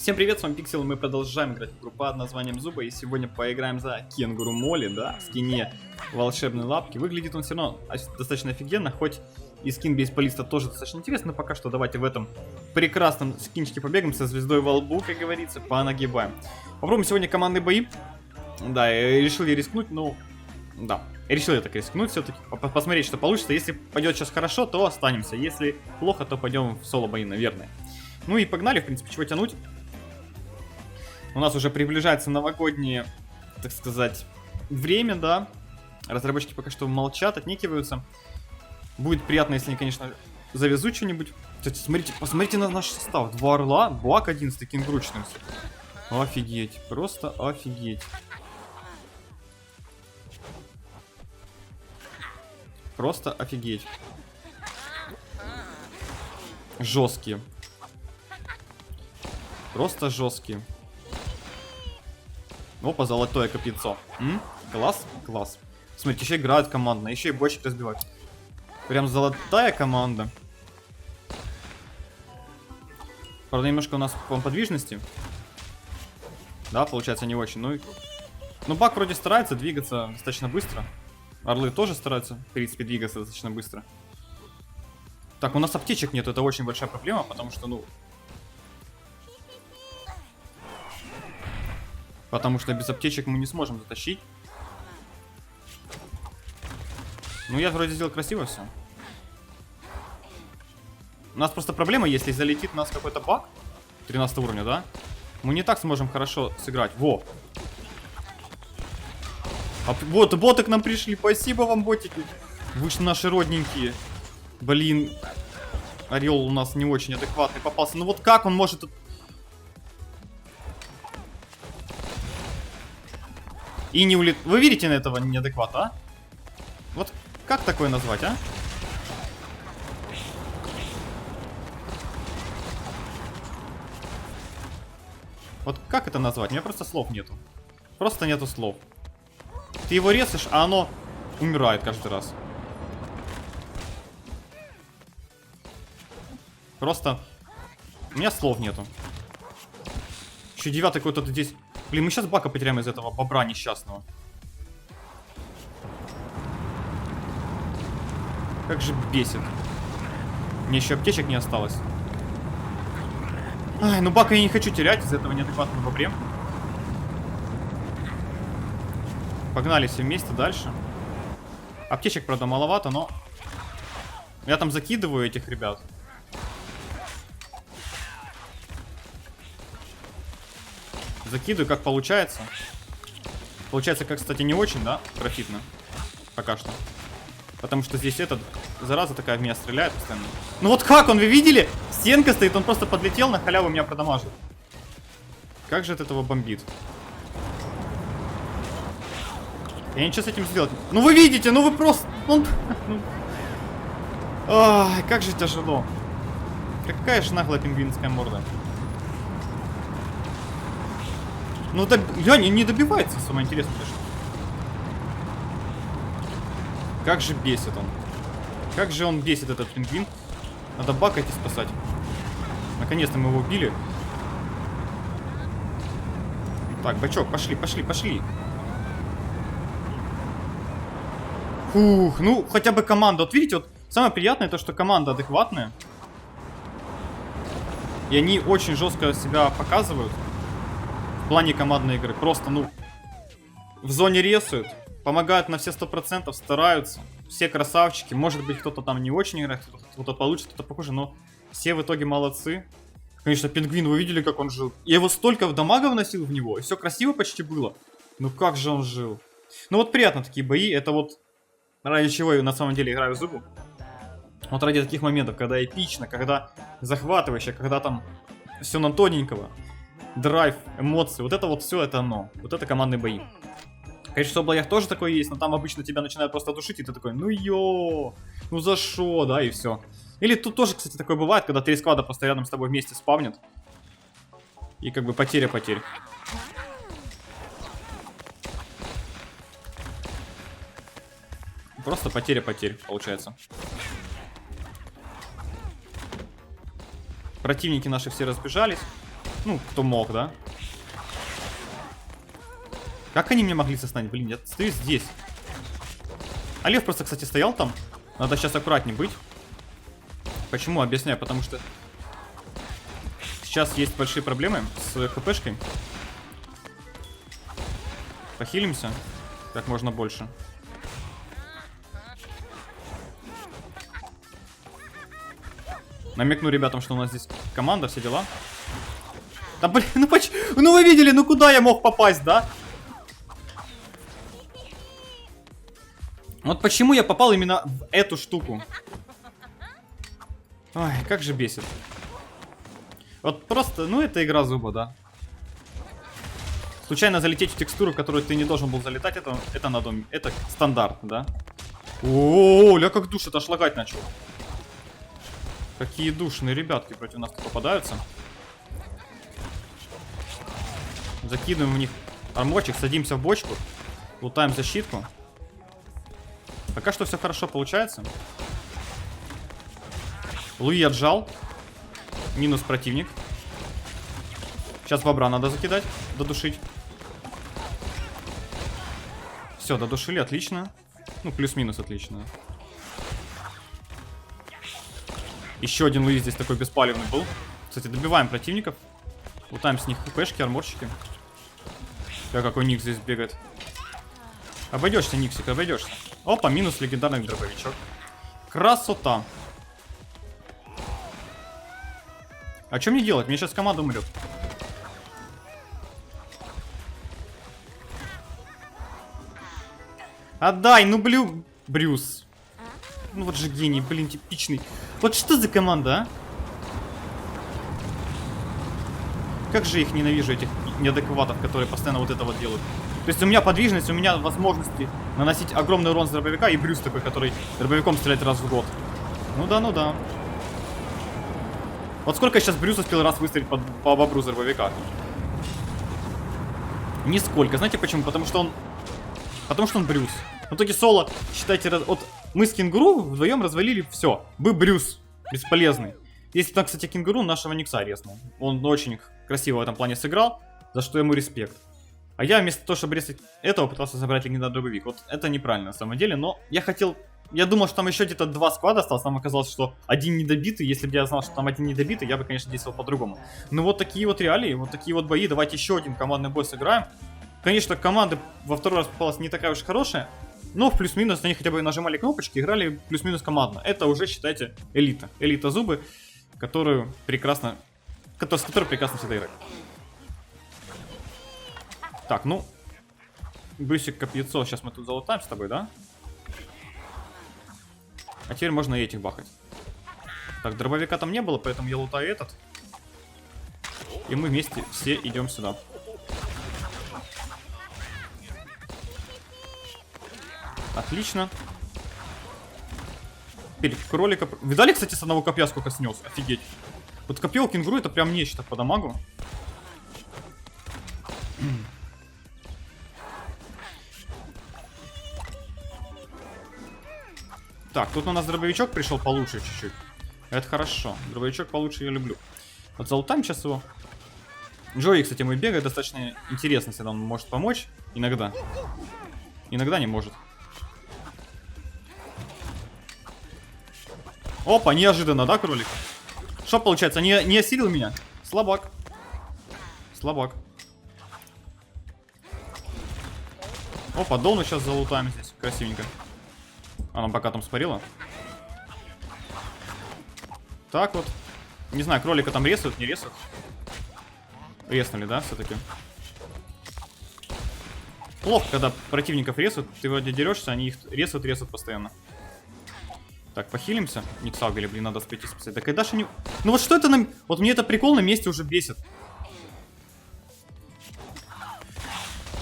Всем привет, с вами Пиксел, мы продолжаем играть в игру под названием Зуба, и сегодня поиграем за Кенгуру Молли, да, в скине волшебной лапки. Выглядит он все равно достаточно офигенно, хоть и скин бейсболиста тоже достаточно интересный, но пока что давайте в этом прекрасном скинчике побегаем со звездой во лбу, как говорится, понагибаем. Попробуем сегодня командные бои. Да, решил я рискнуть, ну, да, решил я так рискнуть все-таки, посмотреть, что получится. Если пойдет сейчас хорошо, то останемся, если плохо, то пойдем в соло-бои, наверное. Ну и погнали, в принципе, чего тянуть. У нас уже приближается новогоднее, так сказать, время, да. Разработчики пока что молчат, отнекиваются. Будет приятно, если они, конечно, завезут что-нибудь. Кстати, смотрите, посмотрите на наш состав. 2 орла, бак один с таким гручным. Офигеть, просто офигеть. Просто офигеть. Жесткие. Просто жесткие. Опа, золотое копьецо. Класс, класс. Смотрите, еще играют командно, еще и бочек разбивают. Прям золотая команда. Правда, немножко у нас по подвижности. Да, получается не очень. Ну, бак вроде старается двигаться достаточно быстро. Орлы тоже стараются, в принципе, двигаться достаточно быстро. Так, у нас аптечек нет, это очень большая проблема, потому что, ну... Потому что без аптечек мы не сможем затащить. Ну, я вроде сделал красиво все. У нас просто проблема, если залетит у нас какой-то баг 13 уровня, да? Мы не так сможем хорошо сыграть. Во! Вот, боты к нам пришли. Спасибо вам, ботики. Вы же наши родненькие. Блин. Орел у нас не очень адекватный попался. Ну вот как он может... И не улет... Вы видите на этого неадеквата, а? Вот как такое назвать, а? Вот как это назвать? У меня просто слов нету. Просто нету слов. Ты его резаешь, а оно умирает каждый раз. Просто... У меня слов нету. Еще 9-й какой-то здесь... Блин, мы сейчас бака потеряем из этого бобра несчастного. Как же бесит. Мне еще аптечек не осталось. Ай, ну бака я не хочу терять из этого неадекватного бобре. Погнали все вместе дальше. Аптечек, правда, маловато, но... Я там закидываю этих ребят. Закидываю, как получается. Получается, как, кстати, не очень, да, профитно. Пока что. Потому что здесь этот, зараза такая в меня стреляет постоянно. Ну вот как он, вы видели? Стенка стоит, он просто подлетел, на халяву меня продамажил. Как же от этого бомбит? Я ничего с этим сделать. Ну вы видите, ну вы просто... Ай, как же тяжело. Какая же наглая пингвинская морда. Ну, не добивается, самое интересное. Как же бесит он. Как же он бесит, этот пингвин. Надо бакать и спасать. Наконец-то мы его убили. Так, бачок, пошли, пошли, пошли. Фух, ну, хотя бы команда. Вот видите, вот самое приятное то, что команда адекватная. И они очень жестко себя показывают. В плане командной игры. Просто, ну, в зоне рисуют, помогают на все 100%, стараются. Все красавчики. Может быть, кто-то там не очень играет, кто-то получше, кто-то похуже, но все в итоге молодцы. Конечно, пингвин, вы видели, как он жил? Я его столько дамага вносил в него, и все красиво почти было. Ну как же он жил? Ну вот приятно такие бои, это вот ради чего я на самом деле играю в Зубу. Вот ради таких моментов, когда эпично, когда захватывающе, когда там все на тоненького. Драйв, эмоции, вот это вот все, это оно. Вот это командные бои. Конечно, в соблоях тоже такое есть, но там обычно тебя начинают просто душить, и ты такой, ну ё, ну за шо, да, и все. Или тут тоже, кстати, такое бывает, когда 3 сквада просто рядом с тобой вместе спавнят. И как бы потеря потерь. Просто потеря потерь, получается. Противники наши все разбежались. Ну, кто мог, да? Как они меня могли составить? Блин, я стою здесь. А лев просто, кстати, стоял там. Надо сейчас аккуратней быть. Почему? Объясняю. Потому что сейчас есть большие проблемы с хпшкой. Похилимся как можно больше. Намекну ребятам, что у нас здесь команда, все дела. Да блин, ну почему? Ну вы видели, ну куда я мог попасть, да? Вот почему я попал именно в эту штуку. Ой, как же бесит. Вот просто, ну это игра зуба, да. Случайно залететь в текстуру, в которую ты не должен был залетать, это надо, это стандарт, да. О, ля как душит, аж лагать начал. Какие душные ребятки против нас попадаются. Закидываем в них арморчик, садимся в бочку, лутаем защитку. Пока что все хорошо получается. Луи отжал. Минус противник. Сейчас бобра надо закидать, додушить. Все, додушили, отлично. Ну, плюс-минус отлично. Еще один Луи здесь такой беспалевный был. Кстати, добиваем противников. Лутаем с них хпшки, арморчики. Да, какой Никс здесь бегает. Обойдешься, Никсик, обойдешься. Опа, минус легендарный дробовичок. Красота. А что мне делать? Мне сейчас команда умрет. Отдай, ну Брюс. Ну вот же гений, блин, типичный. Вот что за команда, а? Как же их ненавижу, этих неадекватов, которые постоянно вот это вот делают. То есть у меня подвижность, у меня возможности наносить огромный урон с дробовика, и Брюс такой, который дробовиком стреляет раз в год. Ну да, ну да. Вот сколько сейчас Брюс успел раз выстрелить по бобру с дробовика? Нисколько. Знаете почему? Потому что он Брюс. В итоге соло, считайте, вот мы с Кенгуру вдвоем развалили все. Был Брюс. Бесполезный. Если там, кстати, Кенгуру нашего Никса резнул. Он очень красиво в этом плане сыграл, за что ему респект. А я вместо того, чтобы резать этого, пытался забрать легендарный дробовик. Вот это неправильно на самом деле, но я думал, что там еще где-то 2 склада осталось, нам оказалось, что один недобитый. Если бы я знал, что там один недобитый, я бы, конечно, действовал по-другому. Ну вот такие вот реалии, вот такие вот бои. Давайте еще один командный бой сыграем. Конечно, команда во второй раз попалась не такая уж хорошая, но в плюс-минус они хотя бы нажимали кнопочки, играли плюс-минус командно. Это уже, считайте, элита. Элита зубы, с которой прекрасно всегда играть. Так, ну, Брюсик, копьецо, сейчас мы тут залутаем с тобой, да? А теперь можно и этих бахать. Так, дробовика там не было, поэтому я лутаю этот. И мы вместе все идем сюда. Отлично. Теперь кролика... Видали, кстати, с одного копья сколько снес? Офигеть. Вот копье у Кенгуру это прям нечто по дамагу. Так, тут у нас дробовичок пришел получше чуть-чуть. Это хорошо. Дробовичок получше я люблю. Вот залутаем сейчас его. Джои, кстати, мой бегает достаточно интересно, если он может помочь. Иногда. Иногда не может. Опа, неожиданно, да, кролик? Что получается, не осилил меня? Слабак. Слабак. Опа, Дону сейчас залутаем здесь. Красивенько. Она пока там спарила. Так вот. Не знаю, кролика там ресают, не ресают. Реснули, да, все-таки? Плохо, когда противников ресают. Ты вроде дерешься, они их ресают постоянно. Так, похилимся. Никсагали, блин, надо спойти спасать. Да когда же не... Ну вот что это нам... Вот мне это прикол на месте уже бесит.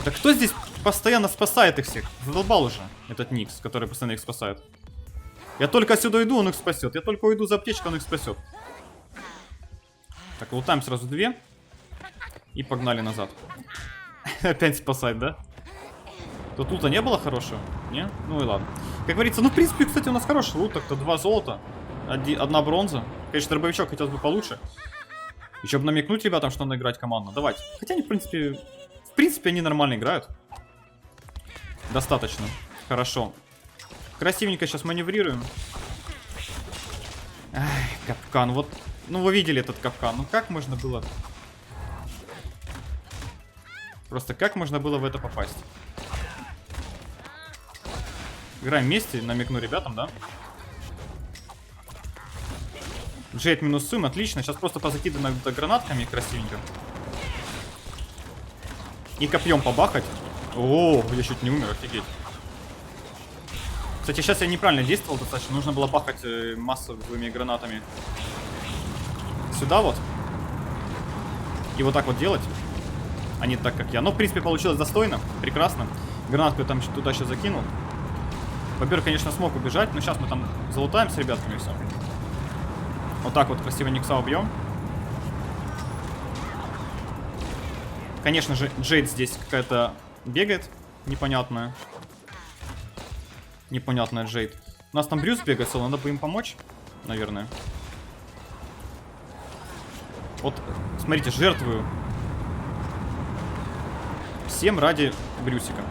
Да кто здесь постоянно спасает их всех? Задолбал уже этот Никс, который постоянно их спасает. Я только сюда иду, он их спасет. Я только уйду за аптечкой, он их спасет. Так, лутаем сразу 2. И погнали назад. Опять спасать, да? Тут лута не было хорошего? Не? Ну и ладно. Как говорится, ну в принципе, кстати, у нас хороший лут. Так-то 2 золота, 1 бронза. Конечно, дробовичок хотелось бы получше. Еще бы намекнуть ребятам, что надо играть командно. Давайте. Хотя они, в принципе, они нормально играют. Достаточно. Хорошо. Красивенько сейчас маневрируем. Ай, капкан. Вот, ну вы видели этот капкан. Ну как можно было... Просто как можно было в это попасть? Играем вместе, намекну ребятам, да? Джейд минусуем, отлично. Сейчас просто позакидываем гранатками красивенько. И копьем побахать. О, я чуть не умер, офигеть. Кстати, сейчас я неправильно действовал достаточно. Нужно было бахать массовыми гранатами. Сюда вот. И вот так вот делать. А не так, как я. Но, в принципе, получилось достойно. Прекрасно. Гранатку я там туда еще закинул. Бобер, конечно, смог убежать. Но сейчас мы там залутаем с ребятками и все. Вот так вот красиво Никса убьем. Конечно же, Джейд здесь какая-то бегает. Непонятная. Непонятная Джейд. У нас там Брюс бегает, надо бы им помочь. Наверное. Вот, смотрите, жертвую всем ради Брюсика.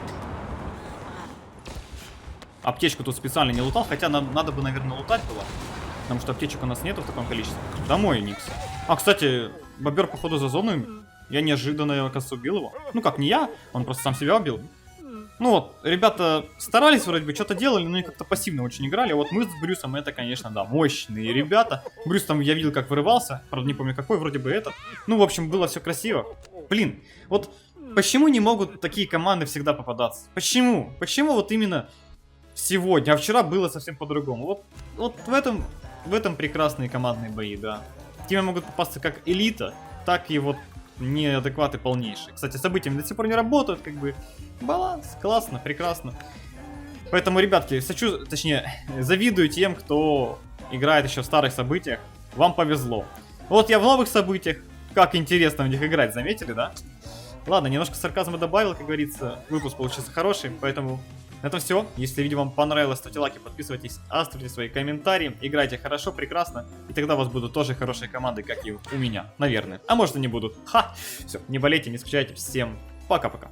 Аптечку тут специально не лутал, хотя надо бы, наверное, лутать было. Потому что аптечек у нас нету в таком количестве. Домой, Никс. А, кстати, Бобер, походу, за зону. Я неожиданно, оказывается, убил его. Ну как, не я, он просто сам себя убил. Ну вот, ребята старались вроде бы, что-то делали, но они как-то пассивно очень играли. Вот мы с Брюсом, это, конечно, да, мощные ребята. Брюс там, я видел, как вырывался. Правда, не помню, какой, вроде бы этот. Ну, в общем, было все красиво. Блин, вот почему не могут такие команды всегда попадаться? Почему? Почему вот именно сегодня? А вчера было совсем по-другому. Вот в этом прекрасные командные бои, да. Тебе могут попасться как элита, так и вот неадекваты полнейшие. Кстати, событиями до сих пор не работают, как бы. Баланс, классно, прекрасно. Поэтому, ребятки, завидую тем, кто играет еще в старых событиях. Вам повезло. Вот я в новых событиях. Как интересно в них играть, заметили, да? Ладно, немножко сарказма добавил, как говорится. Выпуск получился хороший, поэтому... На этом все. Если видео вам понравилось, ставьте лайки, подписывайтесь, оставьте свои комментарии, играйте хорошо, прекрасно, и тогда у вас будут тоже хорошие команды, как и у меня, наверное. А может и не будут. Ха! Все, не болейте, не скучайте, всем пока-пока.